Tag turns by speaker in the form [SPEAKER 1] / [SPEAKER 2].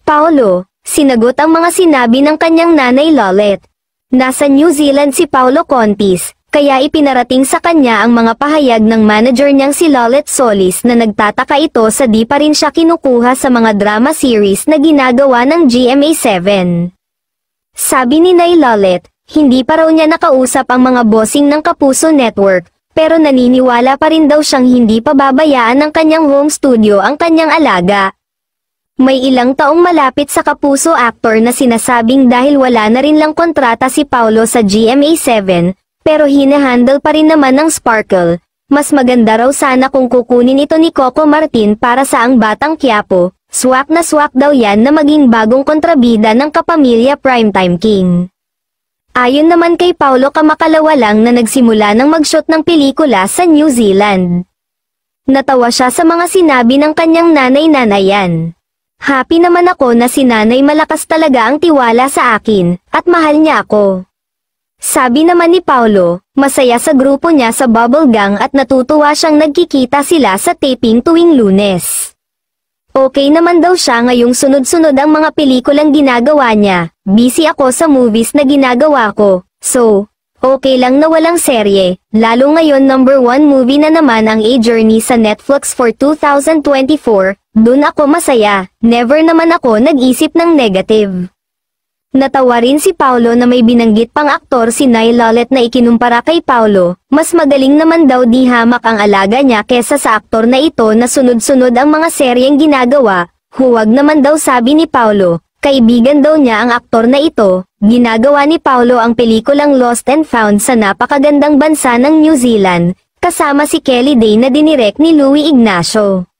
[SPEAKER 1] Paolo, sinagot ang mga sinabi ng kanyang nanay Lolet. Nasa New Zealand si Paolo Contis, kaya ipinarating sa kanya ang mga pahayag ng manager niyang si Lolet Solis na nagtataka ito sa di pa rin siya kinukuha sa mga drama series na ginagawa ng GMA7. Sabi ni Nay Lolet, hindi pa raw niya nakausap ang mga bossing ng Kapuso Network, pero naniniwala pa rin daw siyang hindi pa babayaan ng kanyang home studio ang kanyang alaga. May ilang taong malapit sa Kapuso actor na sinasabing dahil wala na rin lang kontrata si Paolo sa GMA7, pero hinahandle pa rin naman ng Sparkle. Mas maganda raw sana kung kukunin ito ni Coco Martin para sa Ang Batang Quiapo, swak na swak daw yan na maging bagong kontrabida ng kapamilya Primetime King. Ayon naman kay Paolo kamakalawa lang na nagsimula ng mag-shoot ng pelikula sa New Zealand. Natawa siya sa mga sinabi ng kanyang nanay-nanayan. Happy naman ako na si nanay malakas talaga ang tiwala sa akin, at mahal niya ako. Sabi naman ni Paolo, masaya sa grupo niya sa Bubble Gang at natutuwa siyang nagkikita sila sa taping tuwing Lunes. Okay naman daw siya ngayong sunod-sunod ang mga pelikulang ginagawa niya, busy ako sa movies na ginagawa ko, so, okay lang na walang serye, lalo ngayon #1 movie na naman ang A Journey sa Netflix for 2024, dun ako masaya, never naman ako nag-isip ng negative. Natawa rin si Paolo na may binanggit pang aktor si Nay Lolet na ikinumpara kay Paolo, mas magaling naman daw di hamak ang alaga niya kesa sa aktor na ito na sunod-sunod ang mga seryeng ginagawa, huwag naman daw sabi ni Paolo, kaibigan daw niya ang aktor na ito, ginagawa ni Paolo ang pelikulang Lost and Found sa napakagandang bansa ng New Zealand, kasama si Kelly Day na dinirek ni Louie Ignacio.